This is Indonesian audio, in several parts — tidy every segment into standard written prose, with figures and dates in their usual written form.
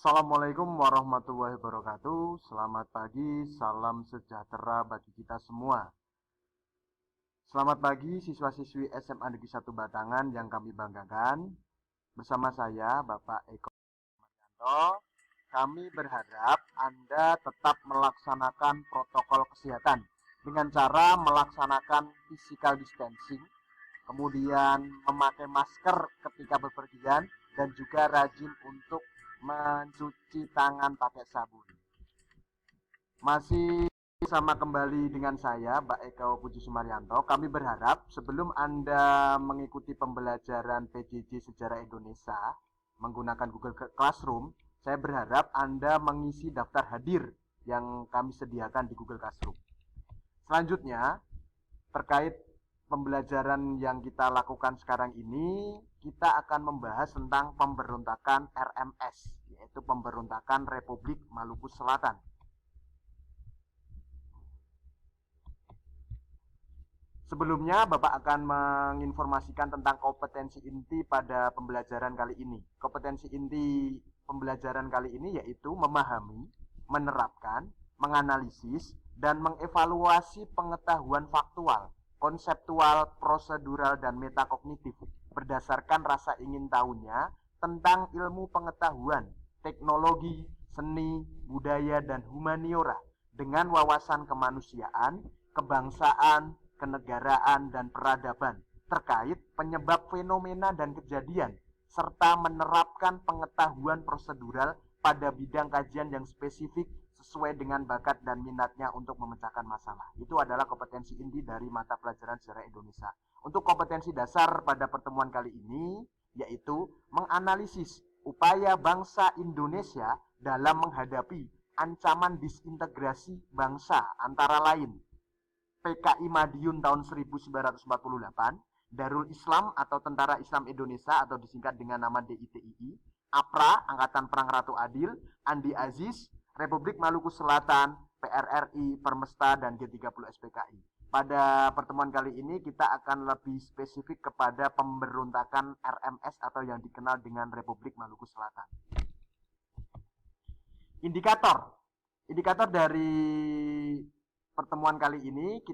Assalamualaikum warahmatullahi wabarakatuh. Selamat pagi, salam sejahtera bagi kita semua. Selamat pagi siswa-siswi SMA Negeri 1 Batangan yang kami banggakan. Bersama saya, Bapak Eko Maryanto, kami berharap Anda tetap melaksanakan protokol kesehatan dengan cara melaksanakan physical distancing, kemudian memakai masker ketika bepergian, dan juga rajin untuk mencuci tangan pakai sabun. Masih sama kembali dengan saya, Mbak Eko Puji Sumaryanto. Kami berharap sebelum Anda mengikuti pembelajaran PJJ Sejarah Indonesia menggunakan Google Classroom, saya berharap Anda mengisi daftar hadir yang kami sediakan di Google Classroom. Selanjutnya, terkait pembelajaran yang kita lakukan sekarang ini, kita akan membahas tentang pemberontakan RMS, yaitu pemberontakan Republik Maluku Selatan. Sebelumnya, Bapak akan menginformasikan tentang kompetensi inti pada pembelajaran kali ini. Kompetensi inti pembelajaran kali ini yaitu memahami, menerapkan, menganalisis, dan mengevaluasi pengetahuan faktual, konseptual, prosedural, dan metakognitif berdasarkan rasa ingin tahunya tentang ilmu pengetahuan, teknologi, seni, budaya, dan humaniora dengan wawasan kemanusiaan, kebangsaan, kenegaraan, dan peradaban terkait penyebab fenomena dan kejadian, serta menerapkan pengetahuan prosedural pada bidang kajian yang spesifik sesuai dengan bakat dan minatnya untuk memecahkan masalah. Itu adalah kompetensi inti dari mata pelajaran sejarah Indonesia. Untuk kompetensi dasar pada pertemuan kali ini, yaitu menganalisis upaya bangsa Indonesia dalam menghadapi ancaman disintegrasi bangsa antara lain PKI Madiun tahun 1948, Darul Islam atau Tentara Islam Indonesia atau disingkat dengan nama DITII, APRA, Angkatan Perang Ratu Adil, Andi Aziz, Republik Maluku Selatan, PRRI, Permesta, dan G30 SPKI. Pada pertemuan kali ini kita akan lebih spesifik kepada pemberontakan RMS atau yang dikenal dengan Republik Maluku Selatan. Indikator dari pertemuan kali ini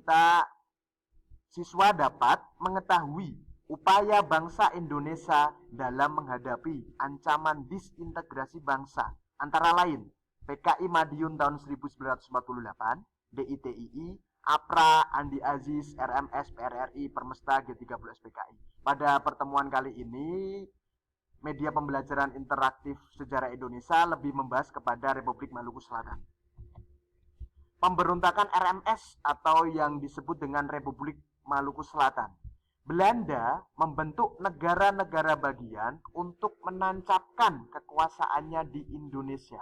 siswa dapat mengetahui upaya bangsa Indonesia dalam menghadapi ancaman disintegrasi bangsa antara lain PKI Madiun tahun 1948, DITII, APRA, Andi Aziz, RMS, PRRI, Permesta, G30 SPKI. Pada pertemuan kali ini media pembelajaran interaktif sejarah Indonesia lebih membahas kepada Republik Maluku Selatan. Pemberontakan RMS atau yang disebut dengan Republik Maluku Selatan. Belanda membentuk negara-negara bagian untuk menancapkan kekuasaannya di Indonesia.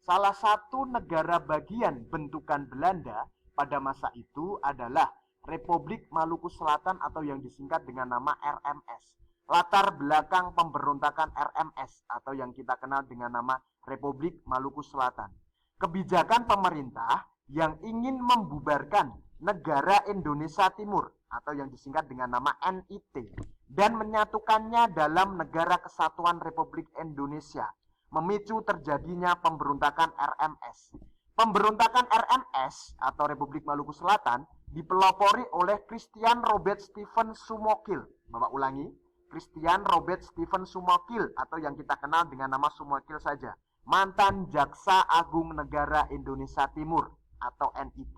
Salah satu negara bagian bentukan Belanda pada masa itu adalah Republik Maluku Selatan atau yang disingkat dengan nama RMS. Latar belakang pemberontakan RMS atau yang kita kenal dengan nama Republik Maluku Selatan. Kebijakan pemerintah yang ingin membubarkan negara Indonesia Timur atau yang disingkat dengan nama NIT dan menyatukannya dalam Negara Kesatuan Republik Indonesia, memicu terjadinya pemberontakan RMS. Pemberontakan RMS atau Republik Maluku Selatan dipelopori oleh Christian Robert Stephen Sumokil. Bapak ulangi, Christian Robert Stephen Sumokil atau yang kita kenal dengan nama Sumokil saja, mantan Jaksa Agung Negara Indonesia Timur atau NIT.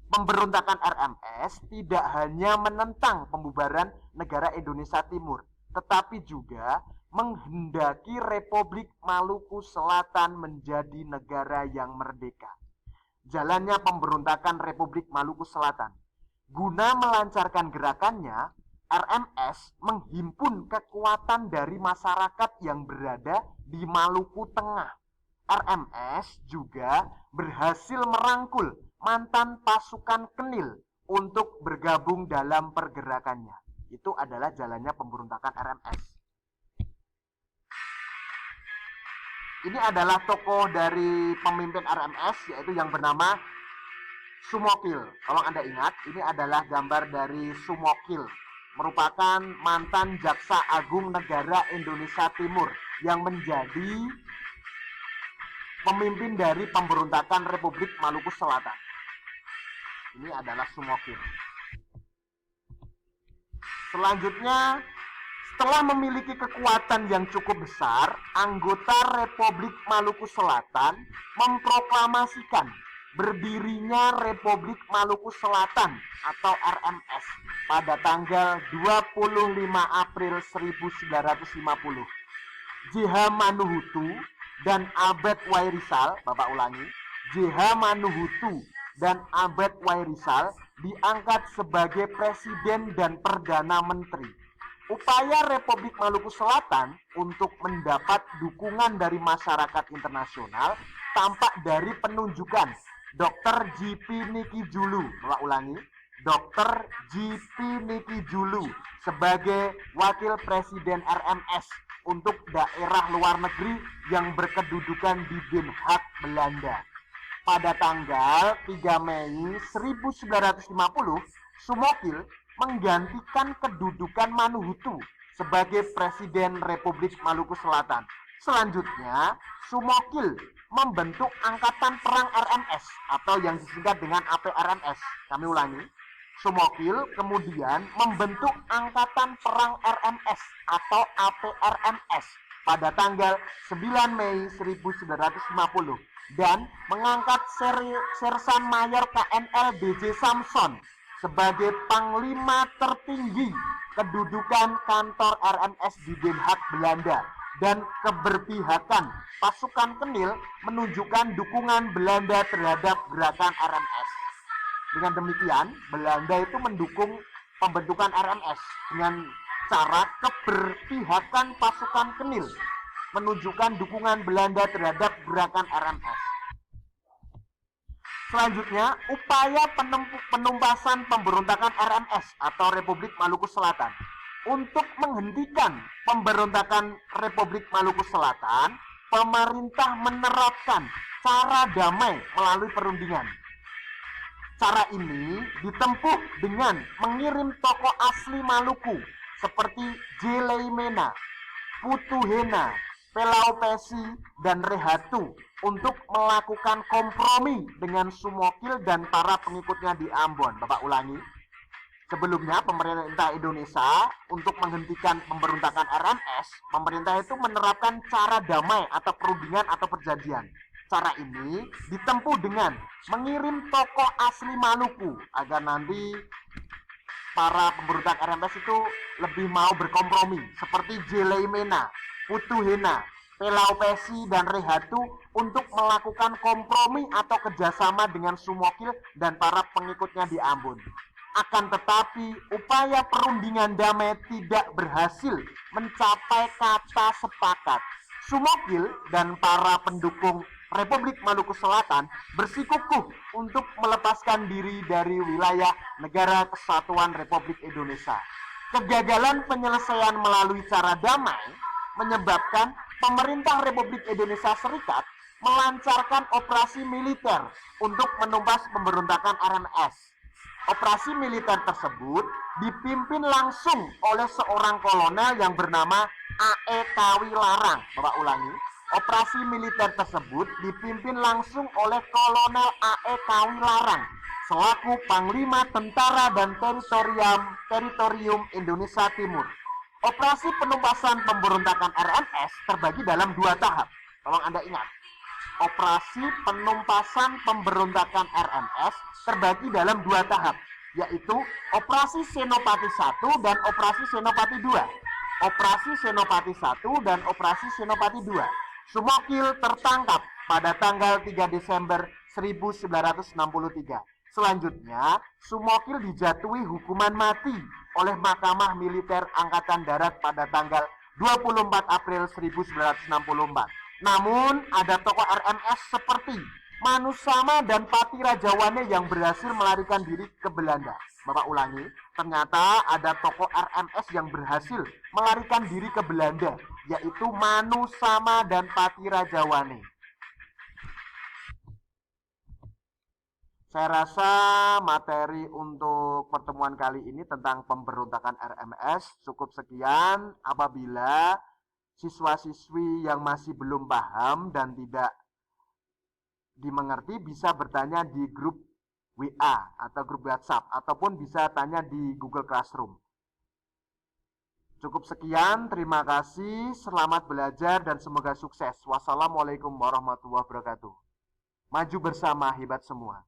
Pemberontakan RMS tidak hanya menentang pembubaran negara Indonesia Timur, tetapi juga menghendaki Republik Maluku Selatan menjadi negara yang merdeka. Jalannya pemberontakan Republik Maluku Selatan. Guna melancarkan gerakannya, RMS menghimpun kekuatan dari masyarakat yang berada di Maluku Tengah. RMS juga berhasil merangkul mantan pasukan Kenil untuk bergabung dalam pergerakannya. Itu adalah jalannya pemberontakan RMS. Ini adalah tokoh dari pemimpin RMS, yaitu yang bernama Sumokil. Kalau Anda ingat, ini adalah gambar dari Sumokil, merupakan mantan Jaksa Agung Negara Indonesia Timur yang menjadi pemimpin dari pemberontakan Republik Maluku Selatan. Ini adalah Sumokil. Selanjutnya, setelah memiliki kekuatan yang cukup besar, anggota Republik Maluku Selatan memproklamasikan berdirinya Republik Maluku Selatan atau RMS pada tanggal 25 April 1950. J.H. Manuhutu dan Abed Wairisal, Bapak ulangi, J.H. Manuhutu dan Abed Wairisal diangkat sebagai Presiden dan Perdana Menteri. Upaya Republik Maluku Selatan untuk mendapat dukungan dari masyarakat internasional tampak dari penunjukan Dr. J.P. Niki Julu, Bapak ulangi, Dr. J.P. Niki Julu sebagai Wakil Presiden RMS untuk daerah luar negeri yang berkedudukan di Den Haag, Belanda. Pada tanggal 3 Mei 1950, Sumokil menggantikan kedudukan Manuhutu sebagai Presiden Republik Maluku Selatan. Selanjutnya, Sumokil membentuk Angkatan Perang RMS atau yang disingkat dengan APRMS. Kami ulangi, Sumokil kemudian membentuk Angkatan Perang RMS atau APRMS pada tanggal 9 Mei 1950 dan mengangkat Sersan Mayor KNL B.J. Samson sebagai Panglima tertinggi kedudukan kantor RMS di Den Haag, Belanda, dan keberpihakan pasukan Kenil menunjukkan dukungan Belanda terhadap gerakan RMS. Dengan demikian, Belanda itu mendukung pembentukan RMS dengan cara keberpihakan pasukan Kenil menunjukkan dukungan Belanda terhadap gerakan RMS. Selanjutnya, upaya penumpasan pemberontakan RMS atau Republik Maluku Selatan. Untuk menghentikan pemberontakan Republik Maluku Selatan, pemerintah menerapkan cara damai melalui perundingan. Cara ini ditempuh dengan mengirim tokoh asli Maluku seperti J. Leimena, Putu Hena, Pelau Pesi, dan Rehatu untuk melakukan kompromi dengan Sumokil dan para pengikutnya di Ambon. Bapak ulangi, sebelumnya pemerintah Indonesia untuk menghentikan pemberontakan RMS, pemerintah itu menerapkan cara damai atau perundingan atau perjanjian. Cara ini ditempuh dengan mengirim tokoh asli Maluku agar nanti para pemberontak RMS itu lebih mau berkompromi seperti J. Leimena, Putu Hena, Pelau Pesi, dan Rehatu untuk melakukan kompromi atau kerjasama dengan Sumokil dan para pengikutnya di Ambon. Akan tetapi, upaya perundingan damai tidak berhasil mencapai kata sepakat. Sumokil dan para pendukung Republik Maluku Selatan bersikukuh untuk melepaskan diri dari wilayah Negara Kesatuan Republik Indonesia. Kegagalan penyelesaian melalui cara damai menyebabkan pemerintah Republik Indonesia Serikat melancarkan operasi militer untuk menumpas pemberontakan RMS. Operasi militer tersebut dipimpin langsung oleh seorang kolonel yang bernama A.E. Kawilarang. Bapak ulangi, operasi militer tersebut dipimpin langsung oleh Kolonel A.E. Kawilarang selaku Panglima Tentara dan Teritorium Indonesia Timur. Operasi penumpasan pemberontakan RMS terbagi dalam 2 tahap. Tolong Anda ingat, operasi penumpasan pemberontakan RMS terbagi dalam 2 tahap, yaitu Operasi Senopati 1 dan Operasi Senopati 2. Operasi Senopati 1 dan Operasi Senopati 2. Sumokil tertangkap pada tanggal 3 Desember 1963. Selanjutnya, Sumokil dijatuhi hukuman mati oleh Mahkamah Militer Angkatan Darat pada tanggal 24 April 1964. Namun, ada tokoh RMS seperti Manusama dan Pati Rajawane yang berhasil melarikan diri ke Belanda. Bapak ulangi, ternyata ada tokoh RMS yang berhasil melarikan diri ke Belanda, yaitu Manusama dan Pati Rajawane. Saya rasa materi untuk pertemuan kali ini tentang pemberontakan RMS cukup sekian. Apabila siswa-siswi yang masih belum paham dan tidak dimengerti bisa bertanya di grup WA atau grup WhatsApp ataupun bisa tanya di Google Classroom. Cukup sekian, terima kasih, selamat belajar dan semoga sukses. Wassalamualaikum warahmatullahi wabarakatuh. Maju bersama, hebat semua.